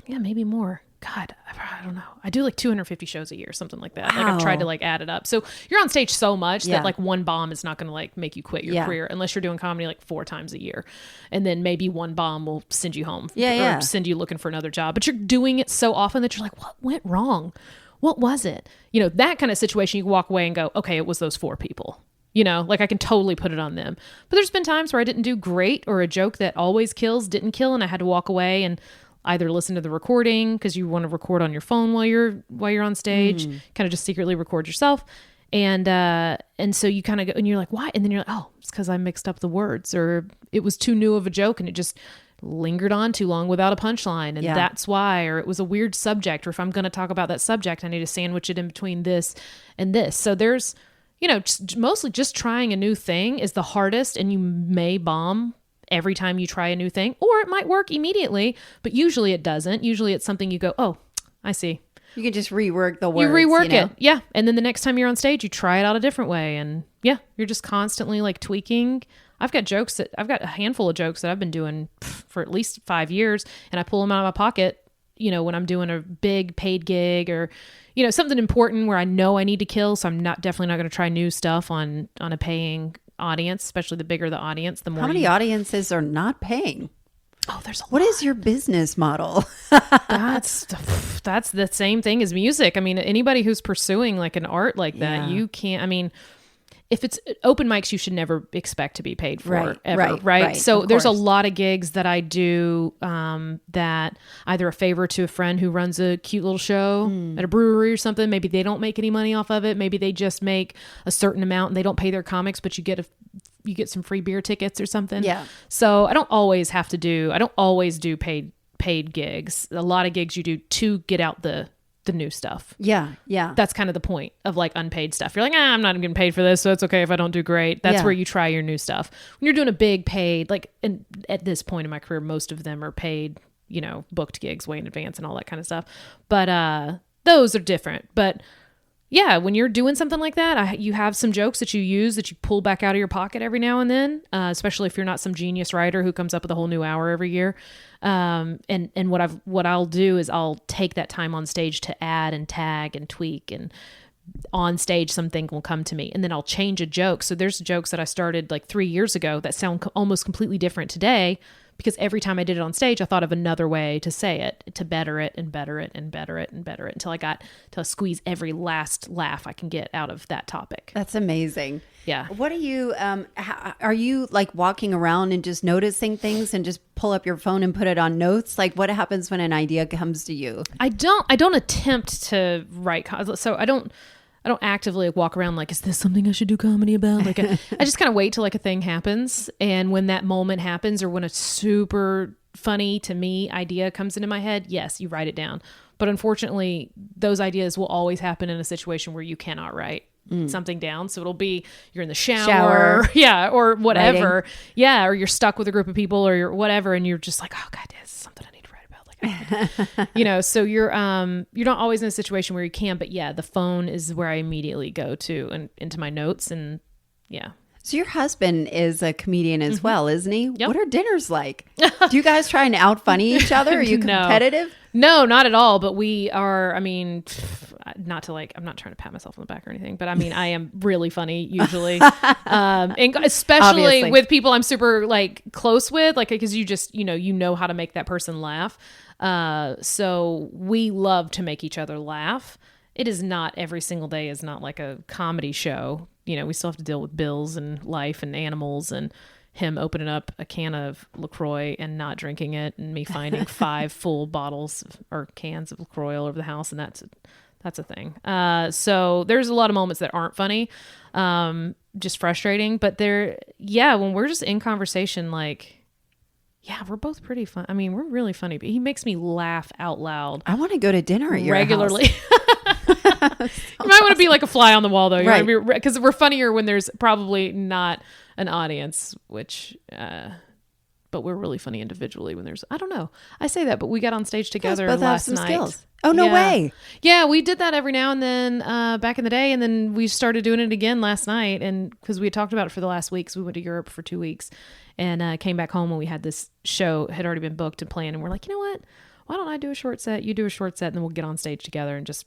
B: Yeah, maybe more. God, I don't know. I do like 250 shows a year, something like that. Wow. Like, I've tried to like add it up. So you're on stage so much that like one bomb is not going to like make you quit your career unless you're doing comedy like 4 times a year. And then maybe one bomb will send you home or send you looking for another job. But you're doing it so often that you're like, what went wrong? What was it? You know, that kind of situation, you walk away and go, okay, it was those 4 people. You know, like I can totally put it on them. But there's been times where I didn't do great, or a joke that always kills didn't kill, and I had to walk away and either listen to the recording because you want to record on your phone while you're on stage, kind of just secretly record yourself. And so you kind of go and you're like, why? And then you're like, oh, it's because I mixed up the words, or it was too new of a joke and it just lingered on too long without a punchline, and that's why, or it was a weird subject, or if I'm going to talk about that subject, I need to sandwich it in between this and this. So there's, you know, mostly just trying a new thing is the hardest, and you may bomb every time you try a new thing, or it might work immediately, but usually it doesn't. Usually it's something you go, oh, I see.
A: You can just rework the words.
B: You rework it. Yeah. And then the next time you're on stage, you try it out a different way. And yeah, you're just constantly like tweaking. I've got a handful of jokes that I've been doing for at least 5 years, and I pull them out of my pocket, you know, when I'm doing a big paid gig or, you know, something important where I know I need to kill. So I'm definitely not going to try new stuff on a paying audience, especially the bigger the audience, the more.
A: How many audiences are not paying?
B: Oh, there's a lot.
A: What is your business model?
B: That's the same thing as music. I mean, anybody who's pursuing like an art like that, you can't, I mean, if it's open mics, you should never expect to be paid for ever. Right. So there's a lot of gigs that I do that either a favor to a friend who runs a cute little show at a brewery or something. Maybe they don't make any money off of it. Maybe they just make a certain amount and they don't pay their comics, but you get some free beer tickets or something. Yeah. So I don't always do paid gigs. A lot of gigs you do to get out the new stuff. Yeah. That's kind of the point of like unpaid stuff. You're like, I'm not getting paid for this, so it's okay if I don't do great. That's where you try your new stuff. When you're doing a big paid, like, and at this point in my career, most of them are paid, you know, booked gigs way in advance and all that kind of stuff. But those are different. But yeah, when you're doing something like that, you have some jokes that you use that you pull back out of your pocket every now and then, especially if you're not some genius writer who comes up with a whole new hour every year. And what I'll do is I'll take that time on stage to add and tag and tweak and on stage, something will come to me and then I'll change a joke. So there's jokes that I started like 3 years ago that sound almost completely different today, because every time I did it on stage, I thought of another way to say it, to better it and better it and better it and better it until I squeeze every last laugh I can get out of that topic.
A: That's amazing.
B: Yeah.
A: What are you, are you like walking around and just noticing things and just pull up your phone and put it on notes? Like what happens when an idea comes to you?
B: I don't attempt to write. So I don't actively like walk around like, is this something I should do comedy about? Like I just kind of wait till like a thing happens. And when that moment happens, or when a super funny to me idea comes into my head, yes, you write it down. But unfortunately, those ideas will always happen in a situation where you cannot write something down. So it'll be you're in the shower. Yeah, or whatever.
A: Writing.
B: Yeah, or you're stuck with a group of people or you're whatever, and you're just like, oh God, this is something I need to write about. Like, you know, so you're not always in a situation where you can, but yeah, the phone is where I immediately go to and into my notes, and yeah.
A: So your husband is a comedian as well, isn't he?
B: Yep.
A: What are dinners like? Do you guys try and out funny each other? Are you competitive?
B: No, not at all. But we are, I mean, not to like, I'm not trying to pat myself on the back or anything, but I mean, I am really funny usually. And especially
A: Obviously.
B: with people I'm super like close with, like, cause you just, you know how to make that person laugh. So we love to make each other laugh. It is not every single day is not like a comedy show. You know, we still have to deal with bills and life and animals and him opening up a can of LaCroix and not drinking it, and me finding 5 full bottles or cans of LaCroix all over the house. And that's a thing. So there's a lot of moments that aren't funny, just frustrating, but when we're just in conversation, like, yeah, we're both pretty fun. I mean, we're really funny, but he makes me laugh out loud.
A: I want to go to dinner at your
B: regularly.
A: house.
B: You might want to be like a fly on the wall, though,
A: Right?
B: Because we're funnier when there's probably not an audience, which, but we're really funny individually when there's, I don't know. I say that, but we got on stage together
A: both
B: last
A: have some
B: night.
A: skills. Oh, no way.
B: Yeah, we did that every now and then back in the day, and then we started doing it again last night, and because we had talked about it for the last week, so we went to Europe for 2 weeks, and came back home when we had this show had already been booked and planned, and we're like, you know what? Why don't I do a short set? You do a short set, and then we'll get on stage together and just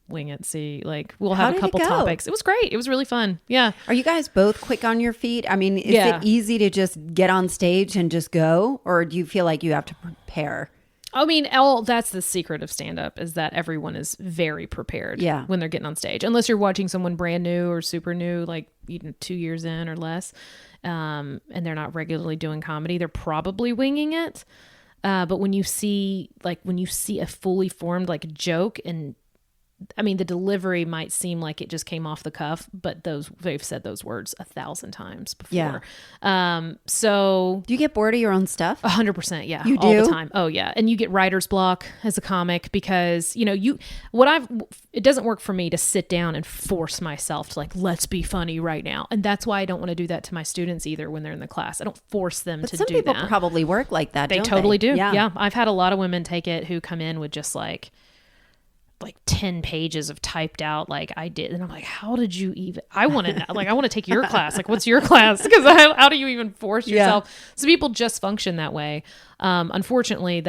B: wing it. See, like, we'll have a couple topics. It was great. It was really fun. Yeah.
A: Are you guys both quick on your feet? I mean, is it easy to just get on stage and just go, or do you feel like you have to prepare?
B: I mean, that's the secret of stand-up, is that everyone is very prepared when they're getting on stage. Unless you're watching someone brand new or super new, like even 2 years in or less, and they're not regularly doing comedy, they're probably winging it. But when you see a fully formed like joke, and I mean, the delivery might seem like it just came off the cuff, but they've said those words 1,000 times before.
A: Yeah.
B: So
A: do you get bored of your own stuff?
B: 100%. Yeah.
A: You
B: all
A: do?
B: the time. Oh yeah. And you get writer's block as a comic because, it doesn't work for me to sit down and force myself to like, let's be funny right now. And that's why I don't want to do that to my students either when they're in the class. I don't force them to do that.
A: Some people probably work like that.
B: They totally do. Yeah. I've had a lot of women take it who come in with just like 10 pages of typed out, like I did. And I'm like, how did you even, I want to take your class. Like, what's your class? Because how do you even force yourself? So people just function that way. Unfortunately,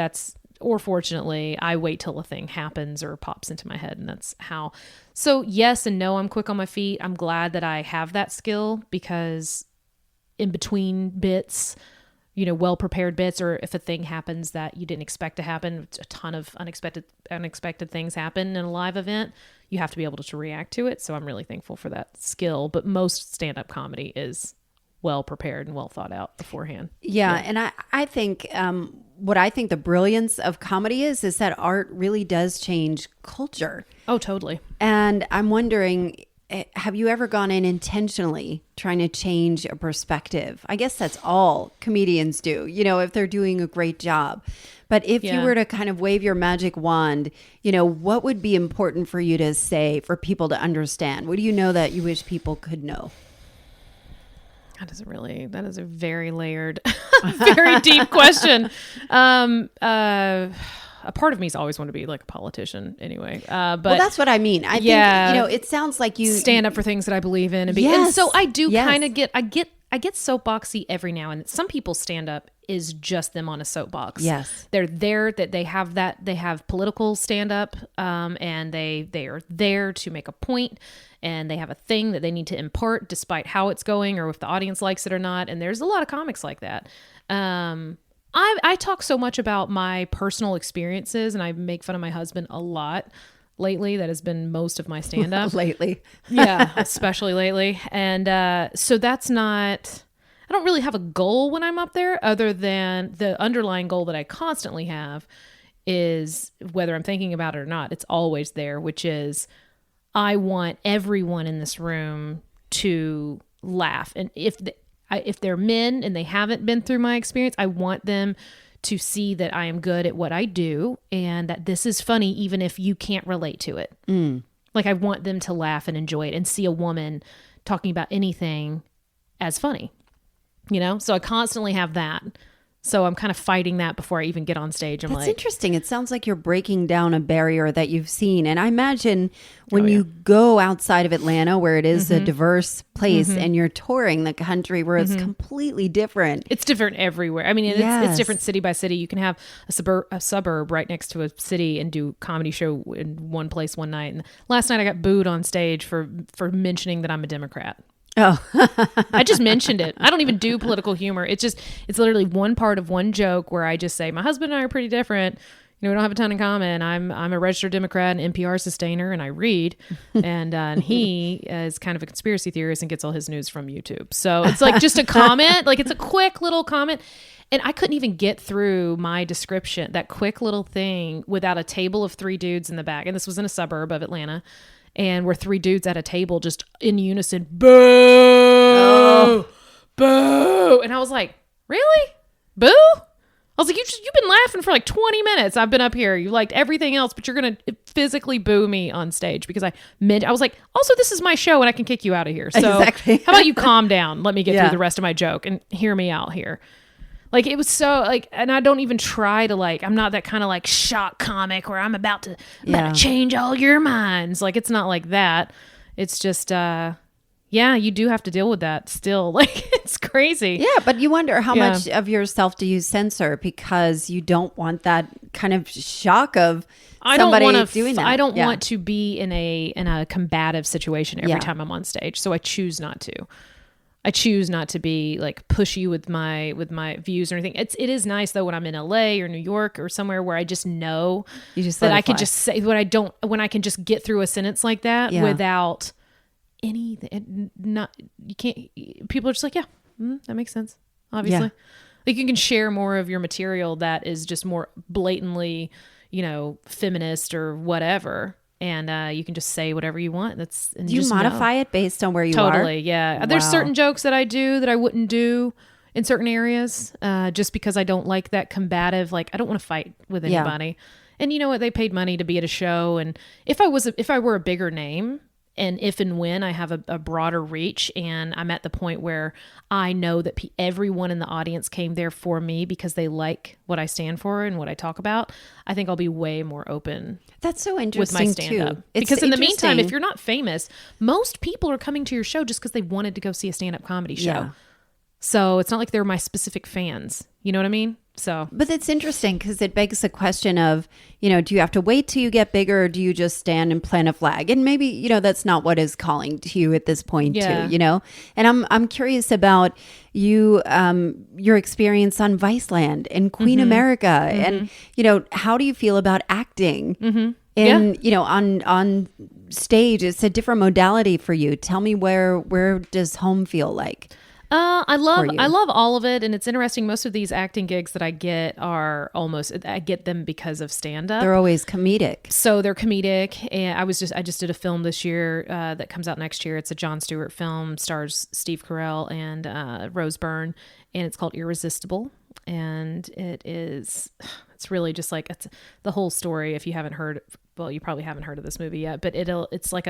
B: fortunately, I wait till a thing happens or pops into my head, and that's how. So yes and no, I'm quick on my feet. I'm glad that I have that skill, because in between bits, well-prepared bits, or if a thing happens that you didn't expect to happen, a ton of unexpected things happen in a live event, you have to be able to react to it. So I'm really thankful for that skill. But most stand-up comedy is well-prepared and well thought out beforehand.
A: Yeah. And I think what I think the brilliance of comedy is that art really does change culture.
B: Oh, totally.
A: And I'm wondering, have you ever gone in intentionally trying to change a perspective? I guess that's all comedians do, if they're doing a great job. But if you were to kind of wave your magic wand, what would be important for you to say for people to understand? What do you know that you wish people could know?
B: That is a very layered, very deep question. A part of me's always wanted to be like a politician anyway. But
A: that's what I mean. I think, it sounds like you
B: stand up for things that I believe in. And so I do kind of I get soapboxy every now and then. Some people stand up is just them on a soapbox.
A: Yes.
B: They're there, that they have political stand up, and they are there to make a point, and they have a thing that they need to impart despite how it's going or if the audience likes it or not. And there's a lot of comics like that. I talk so much about my personal experiences, and I make fun of my husband a lot lately. That has been most of my stand-up.
A: Lately.
B: Yeah, especially lately. And so that's not... I don't really have a goal when I'm up there, other than the underlying goal that I constantly have is, whether I'm thinking about it or not, it's always there, which is I want everyone in this room to laugh. And if they're men and they haven't been through my experience, I want them to see that I am good at what I do and that this is funny even if you can't relate to it. Like, I want them to laugh and enjoy it and see a woman talking about anything as funny, you know? So I constantly have that. So I'm kind of fighting that before I even get on stage.
A: That's interesting. It sounds like you're breaking down a barrier that you've seen. And I imagine when you go outside of Atlanta, where it is a diverse place, and you're touring the country where it's completely different.
B: It's different everywhere. I mean, it's different city by city. You can have a suburb right next to a city and do a comedy show in one place one night. And last night I got booed on stage for mentioning that I'm a Democrat.
A: Oh,
B: I just mentioned it. I don't even do political humor. It's literally one part of one joke where I just say, my husband and I are pretty different. You know, we don't have a ton in common. I'm a registered Democrat and NPR sustainer, and I read. And he is kind of a conspiracy theorist and gets all his news from YouTube. So it's like just a comment. Like, it's a quick little comment. And I couldn't even get through my description, that quick little thing, without a table of 3 dudes in the back. And this was in a suburb of Atlanta. And we're 3 dudes at a table just in unison, boo, boo. And I was like, really? Boo? I was like, you've been laughing for like 20 minutes. I've been up here. You liked everything else, but you're going to physically boo me on stage because I was like, also, this is my show and I can kick you out of here. So
A: exactly.
B: How about you calm down? Let me get through the rest of my joke and hear me out here. Like, it was so, like, and I don't even try to, like, I'm not that kind of, like, shock comic where I'm about to change all your minds. Like, it's not like that. It's just, you do have to deal with that still. Like, it's crazy.
A: Yeah, but you wonder how much of yourself do you censor because you don't want that kind of shock of somebody doing that.
B: I don't want to be in a combative situation every time I'm on stage, so I choose not to. I choose not to be like pushy with my views or anything. It is nice though when I'm in LA or New York or somewhere where I just know that I can just say when I can just get through a sentence like that without anything. You can't. People are just like, that makes sense. Obviously, like you can share more of your material that is just more blatantly, feminist or whatever. And you can just say whatever you want. Do
A: you modify it based on where you are?
B: Totally, yeah. Wow. There's certain jokes that I do that I wouldn't do in certain areas, just because I don't like that combative. Like, I don't want to fight with anybody. And you know what? They paid money to be at a show, and if I were a bigger name, and if and when I have a broader reach, and I'm at the point where I know that everyone in the audience came there for me because they like what I stand for and what I talk about, I think I'll be way more open.
A: That's so interesting
B: with my stand-up.
A: too.
B: Because in the meantime, if you're not famous, most people are coming to your show just because they wanted to go see a stand-up comedy show. Yeah. So it's not like they're my specific fans. You know what I mean? But
A: it's interesting because it begs the question of, do you have to wait till you get bigger, or do you just stand and plant a flag? And maybe, that's not what is calling to you at this point too, And I'm curious about you, your experience on Viceland and Queen America, and, how do you feel about acting? And, on stage, it's a different modality for you. Tell me where does home feel like?
B: I love all of it, and it's interesting. Most of these acting gigs that I get I get them because of stand-up.
A: They're always comedic.
B: So they're comedic, and I just did a film this year that comes out next year. It's a Jon Stewart film, stars Steve Carell and Rose Byrne, and it's called Irresistible. And it's really just like the whole story. If you haven't heard, well, you probably haven't heard of this movie yet, but it's like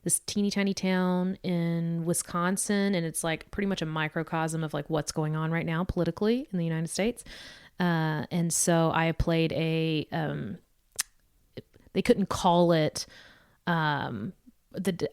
B: this teeny tiny town in Wisconsin, and it's like pretty much a microcosm of like what's going on right now politically in the United States. And so I played they couldn't call it a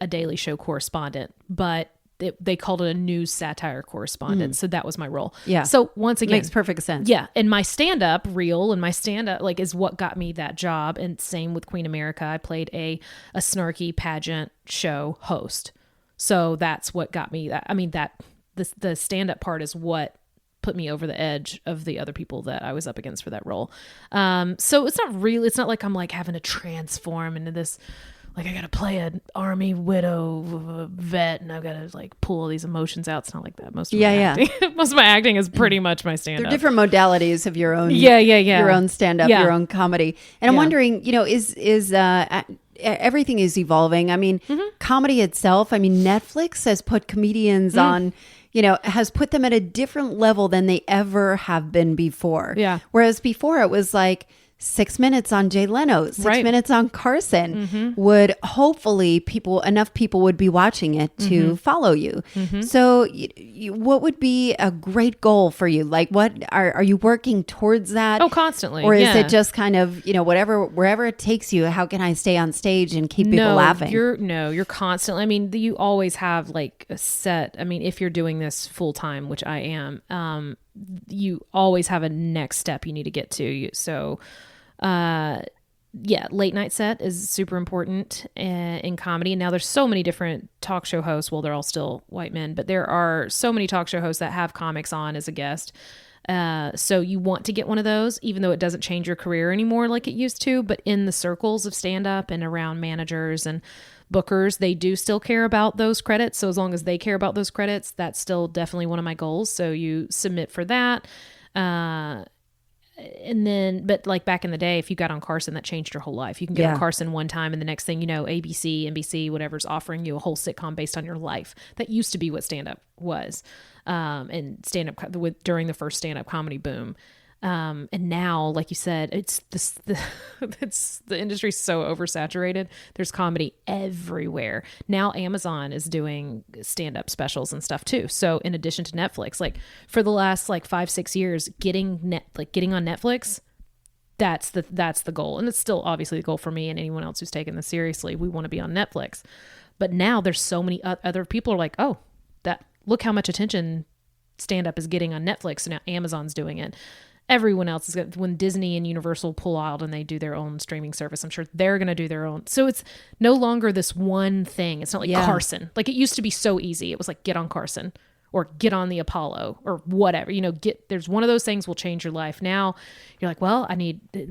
B: Daily Show correspondent, but they called it a news satire correspondent. So that was my role.
A: Yeah.
B: So once again,
A: Makes perfect sense.
B: yeah. And my stand-up reel and my stand-up like is what got me that job. And same with Queen America. I played a snarky pageant show host. So that's what got me that. I mean, the stand-up part is what put me over the edge of the other people that I was up against for that role. So it's not like I'm like having to transform into this, like I got to play an army widow vet and I've got to like pull all these emotions out. It's not like that. Most of my acting is pretty much my stand-up.
A: There are different modalities of your own, your own stand-up, your own comedy. And I'm wondering, is everything is evolving. I mean, comedy itself, Netflix has put comedians on, has put them at a different level than they ever have been before.
B: Yeah.
A: Whereas before it was like 6 minutes on Jay Leno, 6 minutes on Carson would hopefully enough people would be watching it to follow you. So what would be a great goal for you? Like what are you working towards that?
B: Oh, constantly.
A: Or is it just kind of, wherever it takes you, how can I stay on stage and keep people laughing?
B: You're constantly, you always have like a set, if you're doing this full time, which I am, you always have a next step you need to get to. So, late night set is super important in comedy. And now there's so many different talk show hosts. Well, they're all still white men, but there are so many talk show hosts that have comics on as a guest. So you want to get one of those, even though it doesn't change your career anymore like it used to, but in the circles of stand-up and around managers and bookers, they do still care about those credits. So as long as they care about those credits, that's still definitely one of my goals. So you submit for that. And then, but like back in the day, if you got on Carson, that changed your whole life. You can get on Carson one time and the next thing you know, ABC, NBC, whatever's offering you a whole sitcom based on your life. That used to be what stand-up was. And stand-up during the first stand-up comedy boom. And now, like you said, the industry's so oversaturated. There's comedy everywhere. Now Amazon is doing stand-up specials and stuff too. So in addition to Netflix, like for the last 5-6 years, getting on Netflix, that's the goal. And it's still obviously the goal for me and anyone else who's taking this seriously. We want to be on Netflix. But now there's so many other people are like, oh, look how much attention stand-up is getting on Netflix. So now Amazon's doing it. Everyone else is going to, when Disney and Universal pull out and they do their own streaming service, I'm sure they're going to do their own. So it's no longer this one thing. It's not like Carson. Like it used to be so easy. It was like, get on Carson or get on the Apollo or whatever, there's one of those things will change your life. Now you're like, well,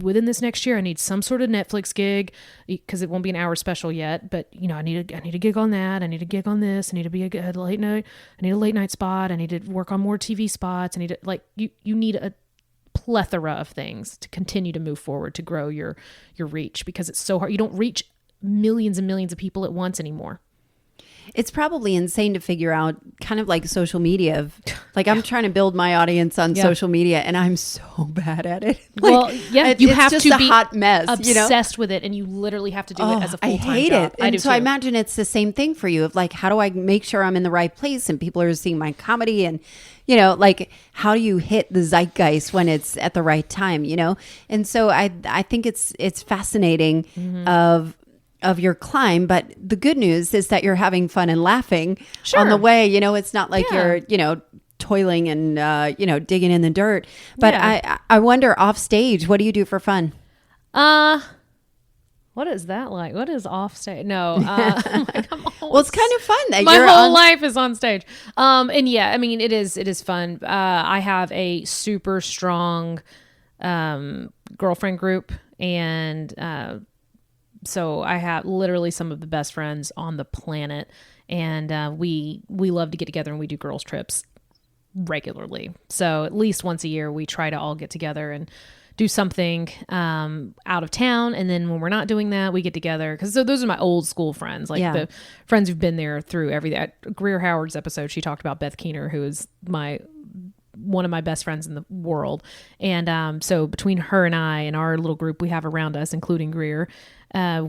B: within this next year, I need some sort of Netflix gig because it won't be an hour special yet, but I need a gig on that. I need a gig on this. I need to be a late night. I need a late night spot. I need to work on more TV spots. I need to you need a plethora of things to continue to move forward, to grow your reach, because it's so hard. You don't reach millions and millions of people at once anymore.
A: It's probably insane to figure out, kind of like social media. I'm trying to build my audience on social media, and I'm so bad at it.
B: You have
A: just
B: to
A: a
B: be
A: hot mess,
B: obsessed with it, and you literally have to do it as a full-time job.
A: I hate it.
B: I do
A: so
B: too.
A: I imagine it's the same thing for you. Of how do I make sure I'm in the right place and people are seeing my comedy, and how do you hit the zeitgeist when it's at the right time? And so I think it's fascinating of your climb, but the good news is that you're having fun and laughing on the way. It's not like you're toiling and digging in the dirt. But I wonder, off stage, what do you do for fun?
B: What is that like? What is off stage? No,
A: well, it's kind of fun that
B: my whole life is on stage. And it is fun. I have a super strong girlfriend group, and so I have literally some of the best friends on the planet, and we love to get together and we do girls trips regularly. So at least once a year we try to all get together and do something out of town. And then when we're not doing that, we get together. So those are my old school friends, the friends who've been there through everything. At Greer Howard's episode, she talked about Beth Keener, who is one of my best friends in the world. And so between her and I and our little group we have around us, including Greer,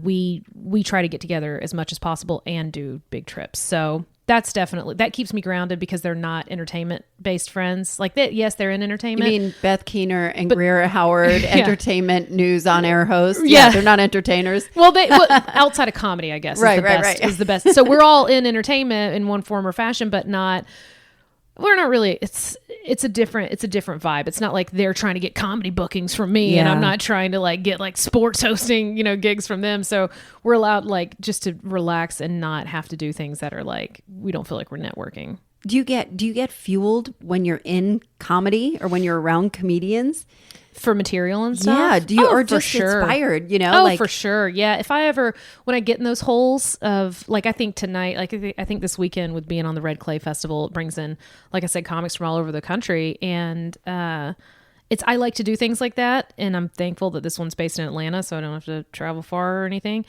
B: we try to get together as much as possible and do big trips. So that's definitely, that keeps me grounded because they're not entertainment based friends. Like that, yes, they're in
A: You
B: entertainment.
A: mean Beth Keener and Greer Howard, entertainment news on air hosts?
B: Yeah.
A: They're not entertainers.
B: Well, outside of comedy, I guess, is the best. So we're all in entertainment in one form or fashion, but we're not really. It's a different vibe. It's not like they're trying to get comedy bookings from me, and I'm not trying to like get like sports hosting, gigs from them. So we're allowed like just to relax and not have to do things that are like, we don't feel like we're networking.
A: Do you get fueled when you're in comedy or when you're around comedians?
B: For material and stuff?
A: Yeah. Do you, or just inspired,
B: for sure. Yeah. If I ever, when I get in those holes of like, I think tonight, like I think this weekend with being on the Red Clay Festival, it brings in, like I said, comics from all over the country. And, I like to do things like that. And I'm thankful that this one's based in Atlanta, so I don't have to travel far or anything.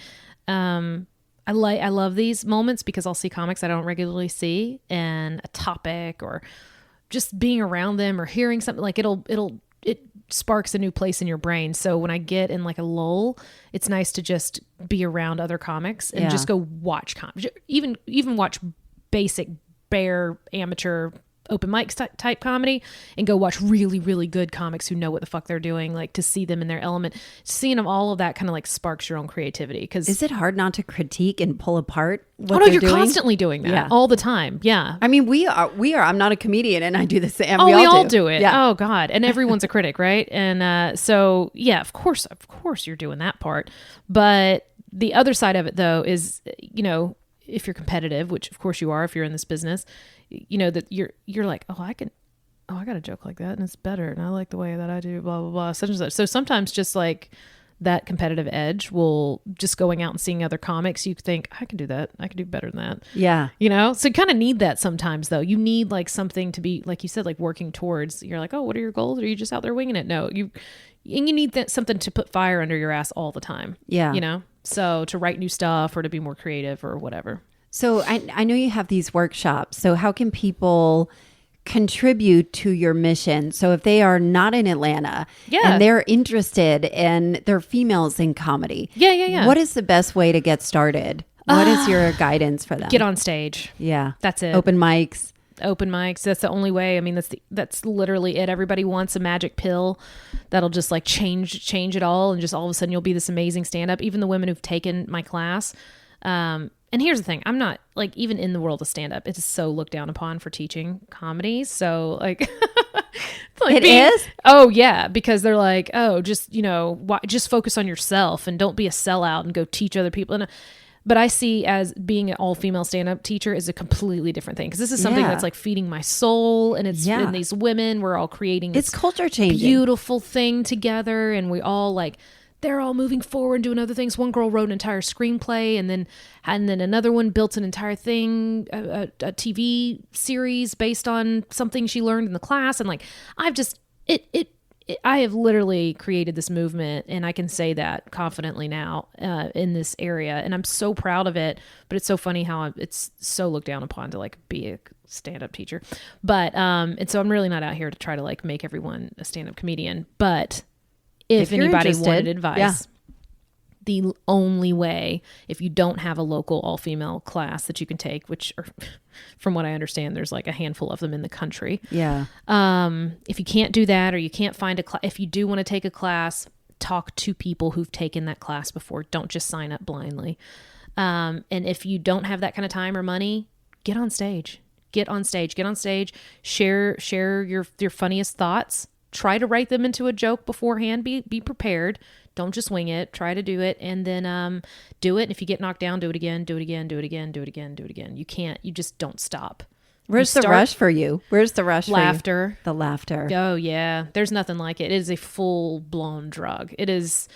B: I love these moments because I'll see comics I don't regularly see, and a topic or just being around them or hearing something like it sparks a new place in your brain. So when I get in like a lull, it's nice to just be around other comics and just go watch comics, even watch basic bare amateur open mic type comedy, and go watch really, really good comics who know what the fuck they're doing, like to see them in their element. Seeing them, all of that kind of like sparks your own creativity. Cause
A: is it hard not to critique and pull apart what
B: no,
A: they're
B: you're
A: doing?
B: constantly doing that all the time. Yeah.
A: I mean, we are, I'm not a comedian and I do the same.
B: Oh, we all do it.
A: Yeah.
B: Oh God. And everyone's a critic, right? And so yeah, of course you're doing that part. But the other side of it though is, if you're competitive, which of course you are, if you're in this business, that you're like, I got a joke like that and it's better. And I like the way that I do blah, blah, blah, such and such. So sometimes just like that competitive edge will just going out and seeing other comics. You think I can do that. I can do better than that.
A: Yeah.
B: So you kind of need that sometimes though. You need like something to be, like you said, like working towards. You're like, oh, what are your goals? Or are you just out there winging it? No, you need something to put fire under your ass all the time.
A: Yeah.
B: So to write new stuff or to be more creative or whatever.
A: So I know you have these workshops. So how can people contribute to your mission? So if they are not in Atlanta and they're interested and they're females in comedy, what is the best way to get started? What is your guidance for them?
B: Get on stage.
A: Yeah.
B: That's it.
A: Open mics.
B: That's the only way. I mean, that's literally it. Everybody wants a magic pill that'll just like change it all. And just all of a sudden you'll be this amazing stand-up. Even the women who've taken my class, and here's the thing, I'm not like, even in the world of stand-up, it is so looked down upon for teaching comedy. So like,
A: it is?
B: Oh yeah. Because they're like, oh, just, just focus on yourself and don't be a sellout and go teach other people. But I see as being an all-female stand-up teacher is a completely different thing. Because this is something that's like feeding my soul. And it's in these women, we're all creating this
A: culture changing,
B: beautiful thing together. And we all like, they're all moving forward doing other things. One girl wrote an entire screenplay, and then another one built an entire thing, a TV series based on something she learned in the class. And like, I have literally created this movement, and I can say that confidently now in this area, and I'm so proud of it. But it's so funny how it's so looked down upon to like be a stand-up teacher. But and so I'm really not out here to try to like make everyone a stand-up comedian, but if anybody wanted advice, the only way, if you don't have a local all-female class that you can take, which are, from what I understand, there's like a handful of them in the country.
A: Yeah.
B: If you can't do that, or you can't find a class, if you do want to take a class, talk to people who've taken that class before. Don't just sign up blindly. And if you don't have that kind of time or money, get on stage. Share your funniest thoughts. Try to write them into a joke beforehand. Be prepared. Don't just wing it. Try to do it, and then do it. And if you get knocked down, do it again. You just don't stop.
A: Where's the rush for you? Where's the rush
B: laughter.
A: For you? The laughter.
B: Oh yeah. There's nothing like it. It is a full-blown drug. It is,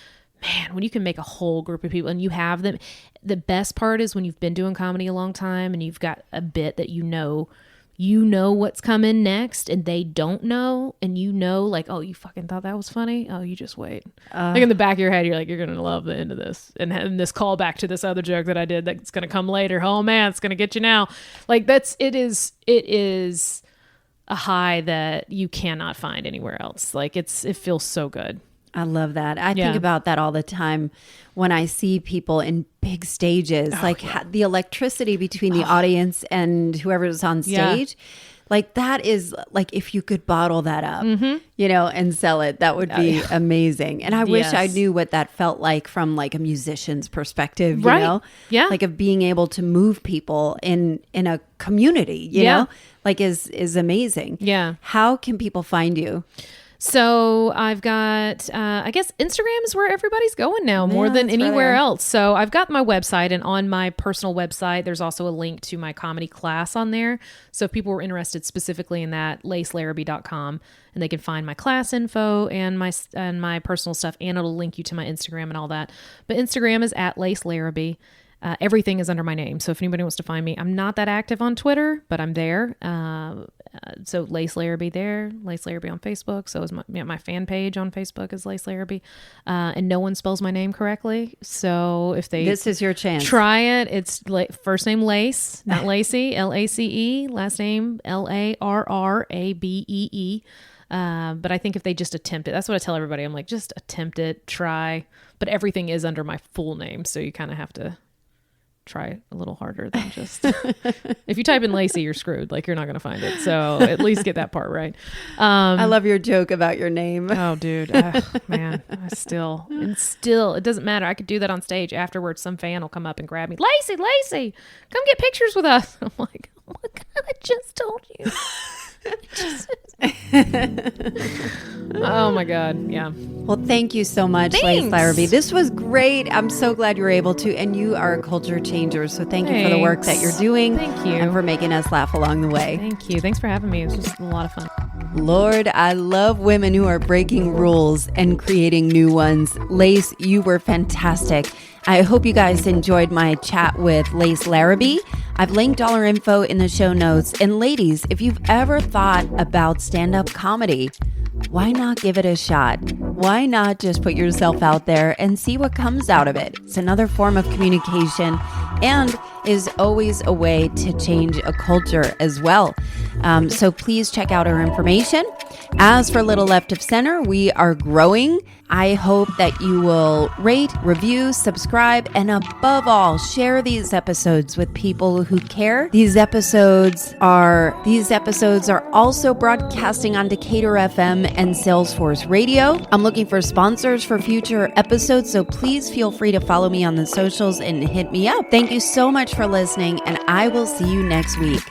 B: man, when you can make a whole group of people and you have them. The best part is when you've been doing comedy a long time and you've got a bit that you know what's coming next and they don't know, and like, oh, you fucking thought that was funny? Oh, you just wait. Like in the back of your head, you're like, you're going to love the end of this. And this callback to this other joke that I did that's going to come later. Oh man, it's going to get you now. Like it is a high that you cannot find anywhere else. Like it feels so good.
A: I love that. I think about that all the time when I see people in big stages, the electricity between the audience and whoever's on stage. Like that is like, if you could bottle that up, and sell it, that would be amazing. And I wish I knew what that felt like from like a musician's perspective, you know?
B: Yeah.
A: Like of being able to move people in a community, you know, like is amazing.
B: Yeah.
A: How can people find you?
B: So I've got, I guess Instagram is where everybody's going now more than anywhere else. So I've got my website, and on my personal website, there's also a link to my comedy class on there. So if people were interested specifically in that, lacelarrabee.com, and they can find my class info and my personal stuff, and it'll link you to my Instagram and all that. But Instagram is at Lace Larrabee. Everything is under my name. So if anybody wants to find me, I'm not that active on Twitter, but I'm there. So Lace Larrabee there, Lace Larrabee on Facebook. So is my fan page on Facebook is Lace Larrabee. And no one spells my name correctly. So if this
A: is your chance.
B: Try it. It's first name Lace, not Lacey, Lace, last name Larrabee. But I think if they just attempt it, that's what I tell everybody. I'm like, just attempt it, try. But everything is under my full name. So you kind of have to try a little harder than just if you type in Lacey, you're screwed. Like you're not going to find it. So at least get that part right.
A: I love your joke about your name.
B: Oh dude, man, still, it doesn't matter. I could do that on stage afterwards. Some fan will come up and grab me. Lacey, come get pictures with us. I'm like, oh my God, I just told you. Oh my God. Yeah.
A: Well, thank you so much, Lace Larrabee. This was great. I'm so glad you were able to, and you are a culture changer. So thank you for the work that you're doing.
B: Thank you.
A: And for making us laugh along the way.
B: Thank you. Thanks for having me. It was just a lot of fun.
A: Lord, I love women who are breaking rules and creating new ones. Lace, you were fantastic. I hope you guys enjoyed my chat with Lace Larrabee. I've linked all her info in the show notes. And ladies, if you've ever thought about stand-up comedy, why not give it a shot? Why not just put yourself out there and see what comes out of it? It's another form of communication and is always a way to change a culture as well. So please check out our information. As for Little Left of Center, we are growing. I hope that you will rate, review, subscribe, and above all, share these episodes with people who care. These episodes are also broadcasting on Decatur FM and Salesforce Radio. I'm looking for sponsors for future episodes, so please feel free to follow me on the socials and hit me up. Thank you so much for listening, and I will see you next week.